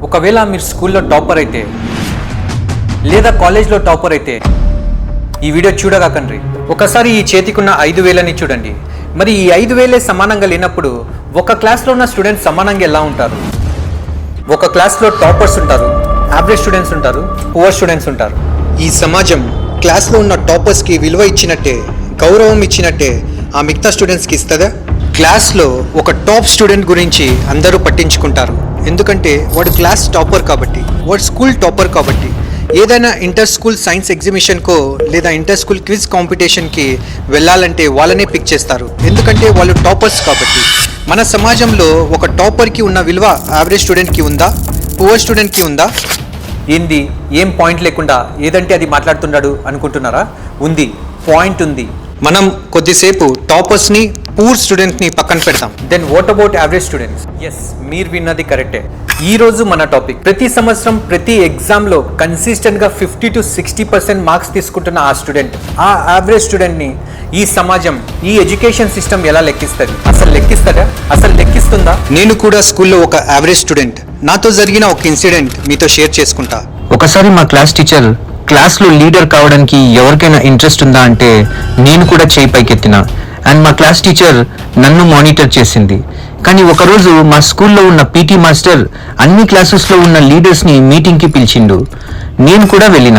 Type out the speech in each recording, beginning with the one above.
ఒకవేళ మీరు స్కూల్లో టాపర్ అయితే లేదా కాలేజ్లో టాపర్ అయితే ఈ వీడియో చూడగాకండ్రి. ఒకసారి ఈ చేతికున్న 5,000ని చూడండి. మరి ఈ 5,000 సమానంగా లేనప్పుడు ఒక క్లాస్లో ఉన్న స్టూడెంట్స్ సమానంగా ఎలా ఉంటారు? ఒక క్లాస్లో టాపర్స్ ఉంటారు, యావరేజ్ స్టూడెంట్స్ ఉంటారు, పువర్ స్టూడెంట్స్ ఉంటారు. ఈ సమాజం క్లాస్లో ఉన్న టాపర్స్కి విలువ ఇచ్చినట్టే, గౌరవం ఇచ్చినట్టే ఆ మిగతా స్టూడెంట్స్కి ఇస్తుందా? క్లాస్లో ఒక టాప్ స్టూడెంట్ గురించి అందరూ పట్టించుకుంటారు. ఎందుకంటే వాడు క్లాస్ టాపర్ కాబట్టి, వాడు స్కూల్ టాపర్ కాబట్టి. ఏదైనా ఇంటర్ స్కూల్ సైన్స్ ఎగ్జిబిషన్కో లేదా ఇంటర్ స్కూల్ క్విజ్ కాంపిటీషన్కి వెళ్ళాలంటే వాళ్ళనే పిక్ చేస్తారు. ఎందుకంటే వాళ్ళు టాపర్స్ కాబట్టి. మన సమాజంలో ఒక టాపర్కి ఉన్న విలువ యావరేజ్ స్టూడెంట్కి ఉందా? పువర్ స్టూడెంట్కి ఉందా? ఏంది ఏం పాయింట్ లేకుండా ఏదంటే అది మాట్లాడుతున్నాడు అనుకుంటున్నారా? ఉంది, పాయింట్ ఉంది. మనం కొద్దిసేపు టాపర్స్ని, పూర్ స్టూడెంట్ని పక్కన పెడతాం. Then what about average students? Yes, మీరు విన్నది కరెక్టే. ఈ రోజు మన టాపిక్, ప్రతి సంవత్సరం ప్రతి ఎగ్జామ్లో కన్సిస్టెంట్గా 50 to 60% మార్క్స్ తీసుకుంటున్న ఆ స్టూడెంట్, ఆ యావరేజ్ స్టూడెంట్ని ఈ సమాజం, ఈ ఎడ్యుకేషన్ సిస్టమ్ ఎలా లెక్కిస్తుంది? అసలు లెక్కిస్తుందా? అసలు లెక్కిస్తుందా? నేను కూడా స్కూల్లో ఒక యావరేజ్ స్టూడెంట్. నాతో జరిగిన ఒక ఇన్సిడెంట్ మీతో షేర్ చేసుకుంటా. ఒకసారి మా క్లాస్ టీచర్ క్లాస్లో లీడర్ కావడానికి ఎవరికైనా ఇంట్రెస్ట్ ఉందా అంటే నేను కూడా చేయి పైకెత్తిన. అండ్ మా క్లాస్ టీచర్ నన్ను మానిటర్ చేసింది. కానీ ఒకరోజు మా స్కూల్లో ఉన్న పీటీ మాస్టర్ అన్ని క్లాసెస్లో ఉన్న లీడర్స్ని మీటింగ్కి పిలిచిండు. నేను కూడా వెళ్ళిన.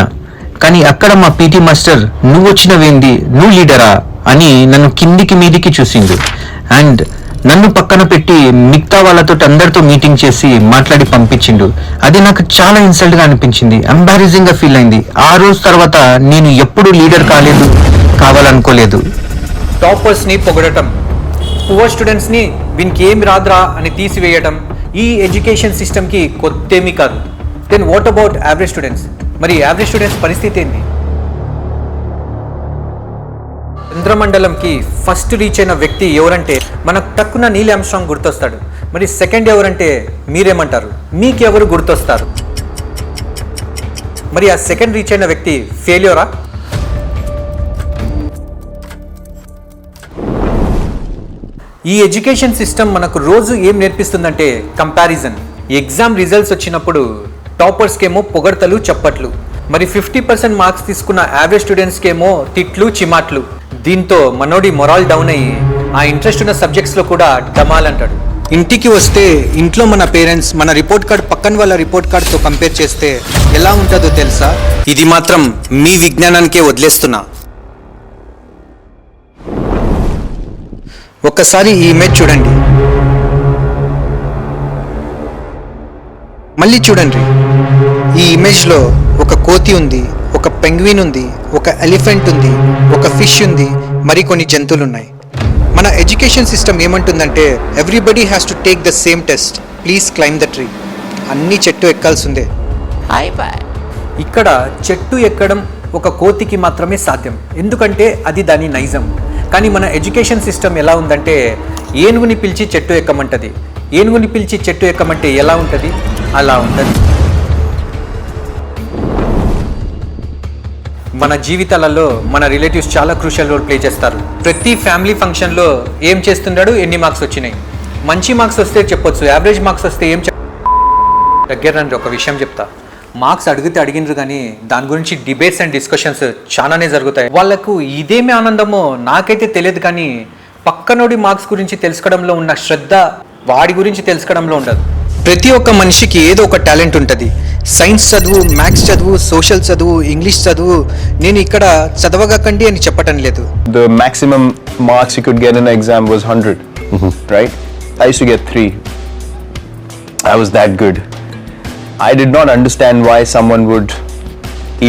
కానీ అక్కడ మా పీటీ మాస్టర్ నువ్వు వచ్చినవేంది, నువ్వు లీడరా అని నన్ను కిందికి మీదికి చూసిండు. అండ్ నన్ను పక్కన పెట్టి మిగతా వాళ్ళతో అందరితో మీటింగ్ చేసి మాట్లాడి పంపించిండు. అది నాకు చాలా ఇన్సల్ట్గా అనిపించింది, ఎంబారెసింగ్గా ఫీల్ అయింది. ఆ రోజు తర్వాత నేను ఎప్పుడూ లీడర్ కావాలనుకోలేదు. టాపర్స్ని పొగడటం, పువర్ స్టూడెంట్స్ని వీనికి ఏమి రాదురా అని తీసివేయడం ఈ ఎడ్యుకేషన్ సిస్టమ్కి కొత్తేమీ కాదు. Then what about average students? మరి యావరేజ్ స్టూడెంట్స్ పరిస్థితి ఏంటి? చంద్రమండలంకి ఫస్ట్ రీచ్ అయిన వ్యక్తి ఎవరంటే మనకు టక్కున నీల్ ఆర్మ్స్ట్రాంగ్ గుర్తొస్తాడు. మరి సెకండ్ ఎవరంటే మీరేమంటారు? మీకు ఎవరు గుర్తొస్తారు? మరి ఆ సెకండ్ రీచ్ అయిన వ్యక్తి ఫెయిల్యూరా? ఈ ఎడ్యుకేషన్ సిస్టమ్ మనకు రోజు ఏం నేర్పిస్తుందంటే కంపారిజన్. ఎగ్జామ్ రిజల్ట్స్ వచ్చినప్పుడు టాపర్స్కేమో పొగడ్తలు, చప్పట్లు. మరి 50% మార్క్స్ తీసుకున్న యావరేజ్ స్టూడెంట్స్కేమో తిట్లు, చిమాట్లు. దీంతో మనోడి మొరాల్ డౌన్ అయ్యి ఆ ఇంట్రెస్ట్ ఉన్న సబ్జెక్ట్స్లో కూడా డమాల్ అంటాడు. ఇంటికి వస్తే ఇంట్లో మన పేరెంట్స్ మన రిపోర్ట్ కార్డ్ పక్కన వాళ్ళ రిపోర్ట్ కార్డ్తో కంపేర్ చేస్తే ఎలా ఉంటుందో తెలుసా? ఇది మాత్రం మీ విజ్ఞానానికే వదిలేస్తున్నా. ఒక్కసారి ఈ ఇమేజ్ చూడండి, మళ్ళీ చూడండి. ఈ ఇమేజ్లో ఒక కోతి ఉంది, ఒక పెంగ్విన్ ఉంది, ఒక ఎలిఫెంట్ ఉంది, ఒక ఫిష్ ఉంది, మరికొన్ని జంతువులు ఉన్నాయి. మన ఎడ్యుకేషన్ సిస్టమ్ ఏమంటుందంటే everybody has to take the same test, please claim the tree. అన్ని చెట్టు ఎక్కాల్సిందే. ఇక్కడ చెట్టు ఎక్కడం ఒక కోతికి మాత్రమే సాధ్యం, ఎందుకంటే అది దాని నైజం. కానీ మన ఎడ్యుకేషన్ సిస్టమ్ ఎలా ఉందంటే ఏనుగుని పిలిచి చెట్టు ఎక్కమంటది. ఏనుగుని పిలిచి చెట్టు ఎక్కమంటే ఎలా ఉంటుంది? అలా ఉంటుంది. మన జీవితాలలో మన రిలేటివ్స్ చాలా క్రూషియల్ రోల్ ప్లే చేస్తారు. ప్రతి ఫ్యామిలీ ఫంక్షన్లో ఏం చేస్తున్నాడు, ఎన్ని మార్క్స్ వచ్చినాయి. మంచి మార్క్స్ వస్తే చెప్పొచ్చు, యావరేజ్ మార్క్స్ వస్తే ఏం దగ్గర రండి. ఒక విషయం చెప్తా, మార్క్స్ అడిగితే అడిగినరు కానీ దాని గురించి డిబేట్స్ అండ్ డిస్కషన్స్ చాలానే జరుగుతాయి. వాళ్ళకు ఇదేమి ఆనందమో నాకైతే తెలియదు, కానీ పక్కనోడి మార్క్స్ గురించి తెలుసుకోవడంలో ఉన్న శ్రద్ధ వాడి గురించి తెలుసుకోవడంలో ఉండదు. ప్రతి ఒక్క మనిషికి ఏదో ఒక టాలెంట్ ఉంటుంది. సైన్స్ చదువు, మ్యాథ్స్ చదువు, సోషల్ చదువు, ఇంగ్లీష్ చదువు. నేను ఇక్కడ చదవగకండి అని చెప్పటం లేదు. The maximum marks you could get in an exam was 100, right? I used to get 3. I was that good. I did not understand why someone would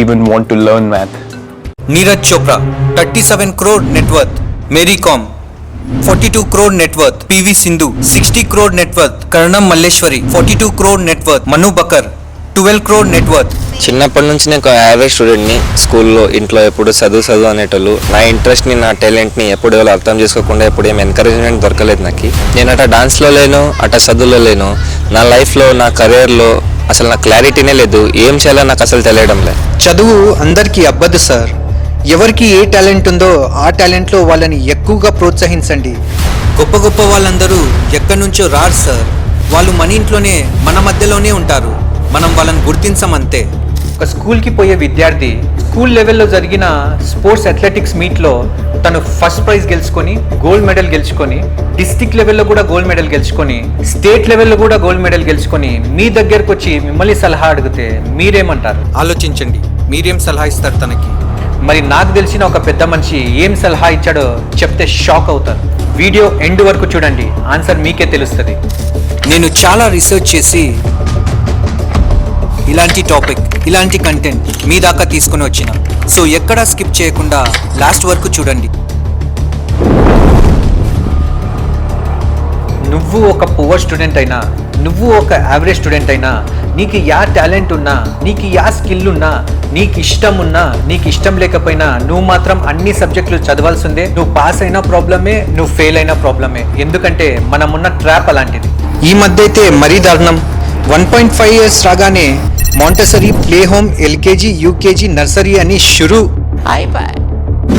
even want to learn math. Neeraj Chopra, 37 crore net worth. Mary Kom, 42 crore net worth. PV Sindhu, 60 crore net worth. Karnam Malleshwari, 42 crore net worth. Manu Bakar, 12 crore net worth. చిన్నప్పటి నుంచి నేను ఒక average స్టూడెంట్ని. స్కూల్లో, ఇంట్లో ఎప్పుడు చదువు అనేటోళ్ళు. నా ఇంట్రెస్ట్ని, నా టాలెంట్ని ఎప్పుడు ఎవరు అర్థం చేసుకోకుండా ఎప్పుడు ఏం ఎంకరేజ్మెంట్ దొరకలేదు నాకు. నేను అట డాన్స్లో లేను, అట చదువులో లేను. నా లైఫ్లో, నా కెరీర్లో అసలు నాకు క్లారిటీనే లేదు. ఏం చేయాలో నాకు అసలు తెలియడం లేదు. చదువు అందరికీ అబ్బదు సార్. ఎవరికి ఏ టాలెంట్ ఉందో ఆ టాలెంట్లో వాళ్ళని ఎక్కువగా ప్రోత్సహించండి. గొప్ప గొప్ప వాళ్ళందరూ ఎక్కడి నుంచో రారు సార్, వాళ్ళు మన ఇంట్లోనే మన మధ్యలోనే ఉంటారు, మనం వాళ్ళని గుర్తించమంతే. ఒక స్కూల్కి పోయే విద్యార్థి స్కూల్ లెవెల్లో జరిగిన స్పోర్ట్స్ అథ్లెటిక్స్ మీట్లో తను ఫస్ట్ ప్రైజ్ గెలుచుకొని గోల్డ్ మెడల్ గెలుచుకొని, డిస్ట్రిక్ట్ లెవెల్లో కూడా గోల్డ్ మెడల్ గెలుచుకొని, స్టేట్ లెవెల్లో కూడా గోల్డ్ మెడల్ గెలుచుకొని మీ దగ్గరకు వచ్చి మిమ్మల్ని సలహా అడిగితే మీరేమంటారు? ఆలోచించండి, మీరేం సలహా ఇస్తారు తనకి? మరి నాకు తెలిసిన ఒక పెద్ద మనిషి ఏం సలహా ఇచ్చాడో చెప్తే షాక్ అవుతారు. వీడియో ఎండ్ వరకు చూడండి, ఆన్సర్ మీకే తెలుస్తుంది. నేను చాలా రీసెర్చ్ చేసి ఇలాంటి టాపిక్, ఇలాంటి కంటెంట్ మీ దాకా తీసుకుని వచ్చిన. సో ఎక్కడా స్కిప్ చేయకుండా లాస్ట్ వరకు చూడండి. నువ్వు ఒక పువర్ స్టూడెంట్ అయినా, నువ్వు ఒక యావరేజ్ స్టూడెంట్ అయినా, నీకు యా టాలెంట్ ఉన్నా, నీకు యా స్కిల్ ఉన్నా, నీకు ఇష్టం ఉన్నా, నీకు ఇష్టం లేకపోయినా నువ్వు మాత్రం అన్ని సబ్జెక్టులు చదవాల్సిందే. నువ్వు పాస్ అయినా ప్రాబ్లమే, నువ్వు ఫెయిల్ అయినా ప్రాబ్లమే. ఎందుకంటే మనమున్న ట్రాప్ అలాంటిది. ఈ మధ్య అయితే మరీ దారుణం. 1.5 years రాగానే Montessori, play home, LKG, UKG, nursery అని షురు.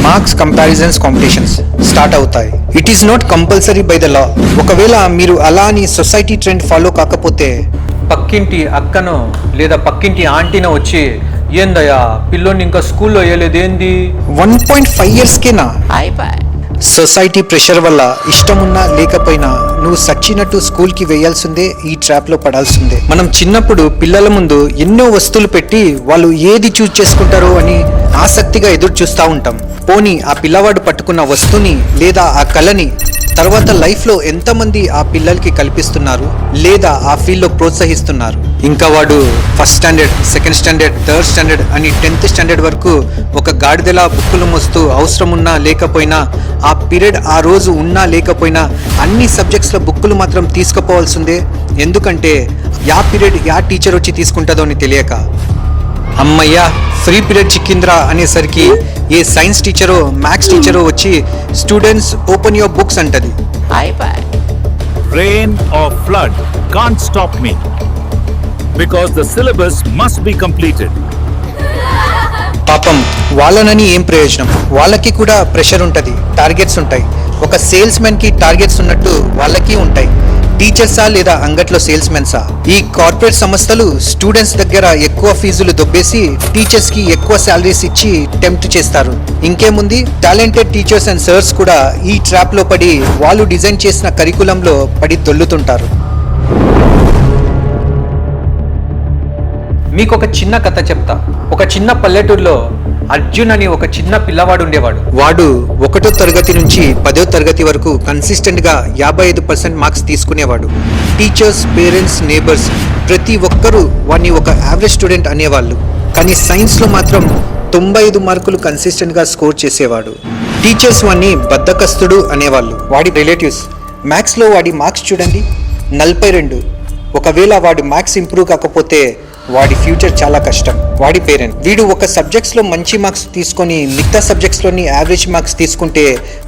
మార్క్స్ కంపారిజన్స్ కాంపిటీషన్స్ స్టార్ట్ అవుతాయి. It is not compulsory by the law. ఒకవేళ మీరు అలా అని సొసైటీ ట్రెండ్ ఫాలో కాకపోతే పక్కింటి అక్కనో లేదా పక్కింటి ఆంటీనో వచ్చి, ఏందయ్యా పిల్లోని ఇంకా స్కూల్లో వేయలేదేంది, 1.5 yearsకేనా? సొసైటీ ప్రెషర్ వల్ల ఇష్టమున్నా లేకపోయినా నువ్వు సచ్చినట్టు స్కూల్కి వేయాల్సిందే, ఈ ట్రాప్లో పడాల్సిందే. మనం చిన్నప్పుడు పిల్లల ముందు ఎన్నో వస్తువులు పెట్టి వాళ్ళు ఏది చూజ్ చేసుకుంటారో అని ఆసక్తిగా ఎదురు చూస్తూ ఉంటాం. పోనీ ఆ పిల్లవాడు పట్టుకున్న వస్తువుని లేదా ఆ కళని తర్వాత లైఫ్లో ఎంతమంది ఆ పిల్లలకి కల్పిస్తున్నారు లేదా ఆ ఫీల్డ్లో ప్రోత్సహిస్తున్నారు? ఇంకా వాడు first standard, second standard, third standard అని 10th స్టాండర్డ్ వరకు ఒక గాడిదలా బుక్కులు మోస్తూ అవసరం ఉన్నా లేకపోయినా, ఆ పీరియడ్ ఆ రోజు ఉన్నా లేకపోయినా అన్ని సబ్జెక్ట్స్లో బుక్కులు మాత్రం తీసుకుపోవాల్సిందే. ఎందుకంటే యా పీరియడ్ యా టీచర్ వచ్చి తీసుకుంటుందో అని తెలియక. అమ్మయ్యా ఫ్రీ పీరియడ్ చిక్కింద్రా అనేసరికి ఏ సైన్స్ టీచరో మ్యాథ్స్ టీచరో వచ్చి స్టూడెంట్స్ ఓపెన్ యువర్ బుక్స్ అంటది. Rain or flood can't stop me because the syllabus must be completed. పాపం వాళ్ళనని ఏం ప్రయోజనం? వాళ్ళకి కూడా ప్రెషర్ ఉంటుంది, టార్గెట్స్ ఉంటాయి. ఒక సేల్స్ మెన్కి టార్గెట్స్ ఉన్నట్టు వాళ్ళకి ఉంటాయి. టీచర్సా లేదా అంగట్లో సేల్స్ మెన్సా? ఈ కార్పొరేట్ సంస్థలు స్టూడెంట్స్ దగ్గర ఎక్కువ ఫీజులు దొబ్బేసి టీచర్స్కి ఎక్కువ శాలరీస్ ఇచ్చి టెంప్ట్ చేస్తారు. ఇంకేముంది, టాలెంటెడ్ టీచర్స్ అండ్ సర్స్ కూడా ఈ ట్రాప్లో పడి వాళ్ళు డిజైన్ చేసిన కరికులంలో పడి దొల్లుతుంటారు. మీకు ఒక చిన్న కథ చెప్తా. ఒక చిన్న పల్లెటూరులో అర్జున్ అని ఒక చిన్న పిల్లవాడు ఉండేవాడు. వాడు 1వ తరగతి నుంచి 10వ తరగతి వరకు కన్సిస్టెంట్గా 55% మార్క్స్ తీసుకునేవాడు. టీచర్స్, పేరెంట్స్, నేబర్స్ ప్రతి ఒక్కరూ వాడిని ఒక యావరేజ్ స్టూడెంట్ అనేవాళ్ళు. కానీ సైన్స్లో మాత్రం 95 మార్కులు కన్సిస్టెంట్గా స్కోర్ చేసేవాడు. టీచర్స్ వాడిని బద్ధకస్తుడు అనేవాళ్ళు. వాడి రిలేటివ్స్ మ్యాథ్స్లో వాడి మార్క్స్ చూడండి 42. ఒకవేళ వాడి మార్క్స్ ఇంప్రూవ్ కాకపోతే వాడి ఫ్యూచర్ చాలా కష్టం. వాడి పేరెంట్ వీడు ఒక సబ్జెక్ట్స్లో మంచి మార్క్స్ తీసుకొని మిగతా సబ్జెక్ట్స్లోని యావరేజ్ మార్క్స్ తీసుకుంటే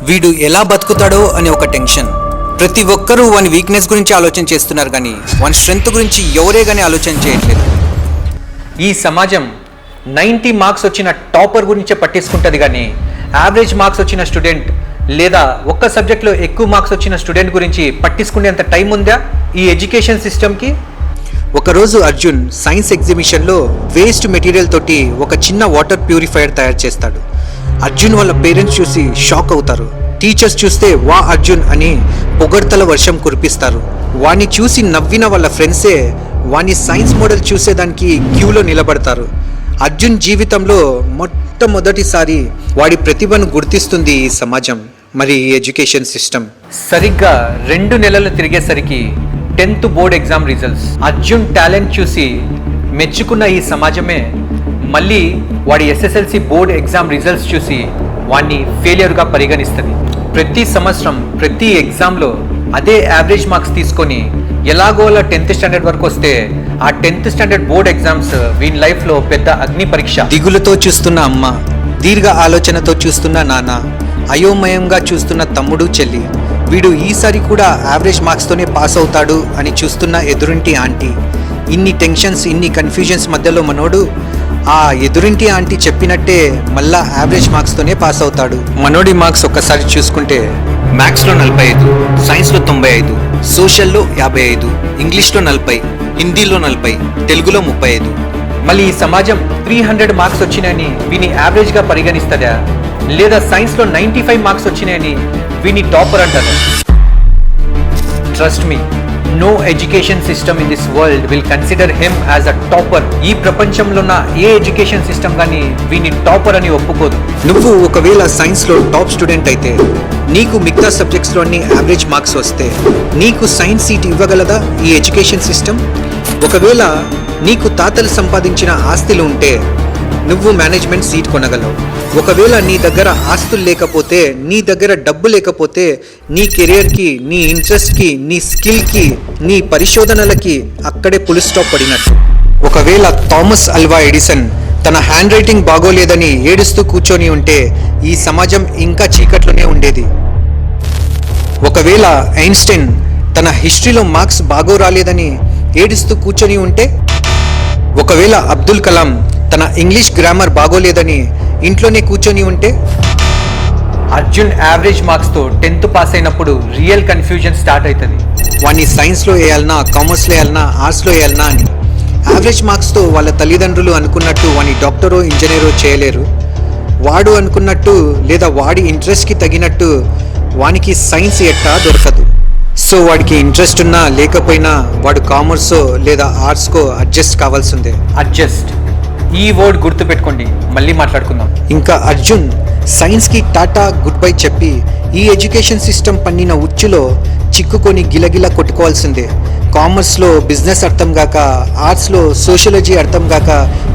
వీడు ఎలా బతుకుతాడో అని ఒక టెన్షన్. ప్రతి ఒక్కరూ వాని వీక్నెస్ గురించి ఆలోచన చేస్తున్నారు కానీ వాని స్ట్రెంగ్త్ గురించి ఎవరే కానీ ఆలోచన చేయట్లేదు. ఈ సమాజం 90 మార్క్స్ వచ్చిన టాపర్ గురించే పట్టించుకుంటుంది కానీ యావరేజ్ మార్క్స్ వచ్చిన స్టూడెంట్ లేదా ఒక్క సబ్జెక్ట్లో ఎక్కువ మార్క్స్ వచ్చిన స్టూడెంట్ గురించి పట్టించుకునేంత టైం ఉందా ఈ ఎడ్యుకేషన్ సిస్టమ్కి? ఒకరోజు అర్జున్ సైన్స్ ఎగ్జిబిషన్లో వేస్ట్ మెటీరియల్ తోటి ఒక చిన్న వాటర్ ప్యూరిఫైయర్ తయారు చేస్తాడు. అర్జున్ వాళ్ళ పేరెంట్స్ చూసి షాక్ అవుతారు. టీచర్స్ చూస్తే వా అర్జున్ అని పొగడ్తల వర్షం కురిపిస్తారు. వాణ్ణి చూసి నవ్విన వాళ్ళ ఫ్రెండ్సే వాణ్ణి సైన్స్ మోడల్ చూసేదానికి క్యూలో నిలబడతారు. అర్జున్ జీవితంలో మొట్టమొదటిసారి వాడి ప్రతిభను గుర్తిస్తుంది ఈ సమాజం, మరి ఈ ఎడ్యుకేషన్ సిస్టమ్. సరిగ్గా 2 నెలలు తిరిగేసరికి 10th board exam results. Arjun talent చూసి మెచ్చుకున్న ఈ సమాజమే మళ్ళీ వాడి SSLC బోర్డ్ ఎగ్జామ్ రిజల్ట్స్ చూసి వాడిని ఫెయిల్యూర్గా పరిగణిస్తుంది. ప్రతి సంవత్సరం ప్రతి ఎగ్జామ్లో అదే యావరేజ్ మార్క్స్ తీసుకొని ఎలాగోలా 10th స్టాండర్డ్ వరకు వస్తే ఆ 10th స్టాండర్డ్ బోర్డ్ ఎగ్జామ్స్ వీని లైఫ్లో పెద్ద అగ్ని పరీక్ష. దిగులుతో చూస్తున్న అమ్మ, దీర్ఘ ఆలోచనతో చూస్తున్న నాన్న, అయోమయంగా చూస్తున్న తమ్ముడు, చెల్లి, వీడు ఈసారి కూడా యావరేజ్ మార్క్స్తోనే పాస్ అవుతాడు అని చూస్తున్న ఎదురింటి ఆంటీ. ఇన్ని టెన్షన్స్, ఇన్ని కన్ఫ్యూజన్స్ మధ్యలో మనోడు ఆ ఎదురింటి ఆంటీ చెప్పినట్టే మళ్ళా యావరేజ్ మార్క్స్తోనే పాస్ అవుతాడు. మనోడి మార్క్స్ ఒక్కసారి చూసుకుంటే మ్యాథ్స్లో 45, సైన్స్లో 95, సోషల్లో 55, ఇంగ్లీష్లో 40, హిందీలో 40, తెలుగులో 35. మళ్ళీ ఈ సమాజం 300 మార్క్స్ వచ్చినాయని వీని యావరేజ్గా పరిగణిస్తుందా, లేదా సైన్స్లో 95 మార్క్స్ వచ్చినాయని వీని టాపర్ అంటారా? Trust me, no education system in this world will consider him as a topper. ఈ ప్రపంచంలో ఉన్న ఏ ఎడ్యుకేషన్ సిస్టమ్ కానీ వీని టాపర్ అని ఒప్పుకోదు. నువ్వు ఒకవేళ సైన్స్లో టాప్ స్టూడెంట్ అయితే, నీకు మిగతా సబ్జెక్ట్స్లో అన్ని యావరేజ్ మార్క్స్ వస్తే, నీకు సైన్స్ సీట్ ఇవ్వగలదా ఈ ఎడ్యుకేషన్ సిస్టమ్? ఒకవేళ నీకు తాతలు సంపాదించిన ఆస్తులు ఉంటే నువ్వు మేనేజ్మెంట్ సీట్ కొనగలవు. ఒకవేళ నీ దగ్గర ఆస్తులు లేకపోతే, నీ దగ్గర డబ్బు లేకపోతే, నీ కెరియర్కి, నీ ఇంట్రెస్ట్కి, నీ స్కిల్కి, నీ పరిశోధనలకి అక్కడే ఫుల్ స్టాప్ పడినట్టు. ఒకవేళ థామస్ అల్వా ఎడిసన్ తన హ్యాండ్ రైటింగ్ బాగోలేదని ఏడుస్తూ కూర్చొని ఉంటే ఈ సమాజం ఇంకా చీకట్లోనే ఉండేది. ఒకవేళ ఐన్స్టైన్ తన హిస్టరీలో మార్క్స్ బాగో రాలేదని ఏడుస్తూ కూర్చొని ఉంటే, ఒకవేళ అబ్దుల్ కలాం తన ఇంగ్లీష్ గ్రామర్ బాగోలేదని ఇంట్లోనే కూర్చొని ఉంటే, అర్జున్ యావరేజ్ మార్క్స్తో 10th పాస్ అయినప్పుడు రియల్ కన్ఫ్యూజన్ స్టార్ట్ అవుతుంది. వాడిని సైన్స్లో వేయాలన్నా, కామర్స్లో వేయాలన్నా, ఆర్ట్స్లో వేయాలన్నా అని. యావరేజ్ మార్క్స్తో వాళ్ళ తల్లిదండ్రులు అనుకున్నట్టు వాడిని డాక్టరో ఇంజనీరో చేయలేరు. వాడు అనుకున్నట్టు లేదా వాడి ఇంట్రెస్ట్కి తగినట్టు వానికి సైన్స్ ఎట్టా దొరకదు. సో వాడికి ఇంట్రెస్ట్ ఉన్నా లేకపోయినా వాడు కామర్సో లేదా ఆర్ట్స్కో అడ్జస్ట్ కావాల్సిందే. అడ్జస్ట్, ఈ వర్డ్ గుర్తుపెట్టుకోండి, మళ్ళీ మాట్లాడుకుందాం. ఇంకా అర్జున్ సైన్స్కి టాటా గుడ్ బై చెప్పి ఈ ఎడ్యుకేషన్ సిస్టమ్ పన్నిన ఉచ్చులో చిక్కుకొని గిలగిలా కొట్టుకోవాల్సిందే. కామర్స్లో బిజినెస్ అర్థం కాక, ఆర్ట్స్లో సోషియాలజీ అర్థం కాక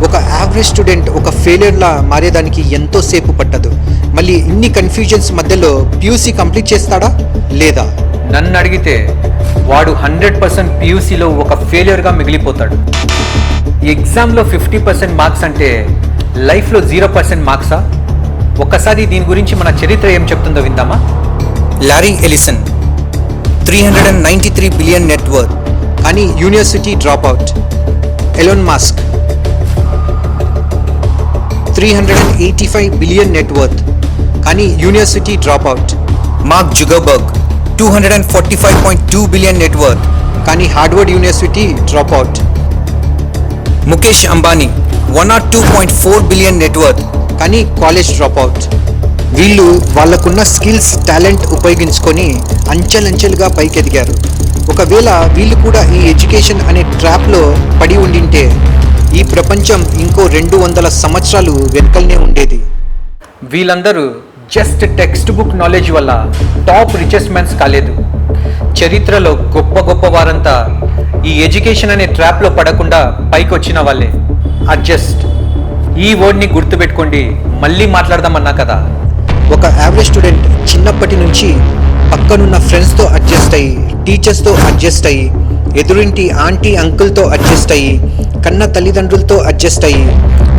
ఒక యావరేజ్ స్టూడెంట్ ఒక ఫెయిలియర్లా మారేదానికి ఎంతో సేపు పట్టదు. మళ్ళీ ఇన్ని కన్ఫ్యూజన్స్ మధ్యలో PUC కంప్లీట్ చేస్తాడా లేదా? నన్ను అడిగితే వాడు 100% PUCలో ఒక ఫెయిలియర్గా మిగిలిపోతాడు. ఎగ్జామ్లో 50% మార్క్స్ అంటే లైఫ్లో 0% మార్క్సా? ఒక్కసారి దీని గురించి మన చరిత్ర ఏం చెప్తుందో విందామా? లారీ ఎలిసన్ 393 బిలియన్ నెట్వర్త్ కానీ university drop out. Elon Musk 385 billion net worth కానీ university drop out. Mark Zuckerberg 245.2 billion net worth కానీ Harvard University drop out. Mukesh Ambani 102.4 billion net worth కానీ కాలేజ్ డ్రాప్ అవుట్. వీళ్ళు వాళ్ళకున్న స్కిల్స్, టాలెంట్ ఉపయోగించుకొని అంచెలంచెలుగా పైకెదిగారు. ఒకవేళ వీళ్ళు కూడా ఈ ఎడ్యుకేషన్ అనే ట్రాప్లో పడి ఉండింటే ఈ ప్రపంచం ఇంకో 200 సంవత్సరాలు వెనుకల్నే ఉండేది. వీళ్ళందరూ జస్ట్ టెక్స్ట్ బుక్ నాలెడ్జ్ వల్ల టాప్ రిచెస్ట్ మ్యాన్స్ కాలేదు. చరిత్రలో గొప్ప గొప్ప వారంతా ఈ ఎడ్యుకేషన్ అనే ట్రాప్లో పడకుండా పైకి వచ్చిన వాళ్ళే. అడ్జస్ట్, ఈ వర్డ్ని గుర్తుపెట్టుకోండి, మళ్ళీ మాట్లాడదామన్నా కదా. ఒక యావరేజ్ స్టూడెంట్ చిన్నప్పటి నుంచి పక్కనున్న ఫ్రెండ్స్తో అడ్జస్ట్ అయ్యి, టీచర్స్తో అడ్జస్ట్ అయ్యి, ఎదురింటి ఆంటీ అంకుల్తో అడ్జస్ట్ అయ్యి, కన్న తల్లిదండ్రులతో అడ్జస్ట్ అయ్యి,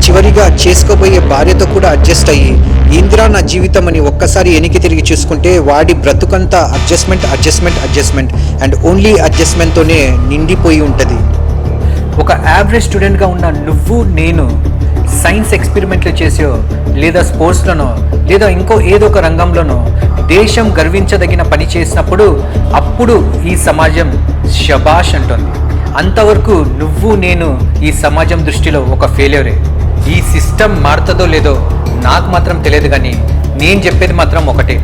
చివరిగా చేసుకోబోయే భార్యతో కూడా అడ్జస్ట్ అయ్యి, ఏందిరా నా జీవితం అని ఒక్కసారి వెనక్కి తిరిగి చూసుకుంటే వాడి బ్రతుకంతా adjustment adjustment adjustment and only అడ్జస్ట్మెంట్తోనే నిండిపోయి ఉంటుంది. ఒక యావరేజ్ స్టూడెంట్గా ఉన్న నువ్వు, నేను సైన్స్ ఎక్స్పెరిమెంట్లు చేసో లేదా స్పోర్ట్స్లోనో లేదా ఇంకో ఏదో ఒక రంగంలోనో దేశం గర్వించదగిన పని చేసినప్పుడు అప్పుడు ఈ సమాజం శబాష్ అంటుంది. అంతవరకు నువ్వు, నేను ఈ సమాజం దృష్టిలో ఒక ఫెయిల్యూరే. ఈ సిస్టమ్ మారుతుందో లేదో నాకు మాత్రం తెలియదు, కానీ నేను చెప్పేది మాత్రం ఒకటే,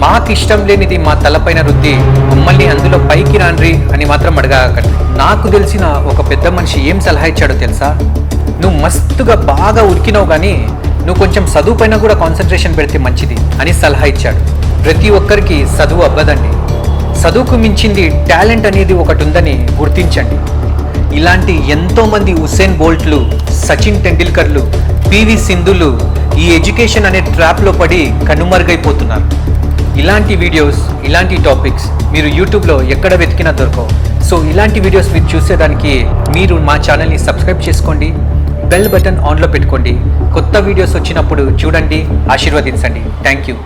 మాకు ఇష్టం లేనిది మా తలపైన రుద్ది మమ్మల్ని అందులో పైకి రాండ్రి అని మాత్రం అడగకండి. నాకు తెలిసిన ఒక పెద్ద మనిషి ఏం సలహా ఇచ్చాడో తెలుసా? నువ్వు మస్తుగా బాగా ఉరికినావు కానీ నువ్వు కొంచెం చదువు పైన కూడా కాన్సన్ట్రేషన్ పెడితే మంచిది అని సలహా ఇచ్చాడు. ప్రతి ఒక్కరికి చదువు అవ్వదండి. చదువుకు మించింది టాలెంట్ అనేది ఒకటి ఉందని గుర్తించండి. ఇలాంటి ఎంతోమంది ఉసేన్ బోల్ట్లు, సచిన్ టెండూల్కర్లు, PV సింధులు ఈ ఎడ్యుకేషన్ అనే ట్రాప్లో పడి కనుమరుగైపోతున్నారు. ఇలాంటి వీడియోస్, ఇలాంటి టాపిక్స్ మీరు యూట్యూబ్లో ఎక్కడ వెతికినా దొరకవు. సో ఇలాంటి వీడియోస్ మీరు చూసేదానికి మీరు మా ఛానల్ని సబ్స్క్రైబ్ చేసుకోండి, బెల్ బటన్ ఆన్లో పెట్టుకోండి. కొత్త వీడియోస్ వచ్చినప్పుడు చూడండి, ఆశీర్వదించండి. Thank you.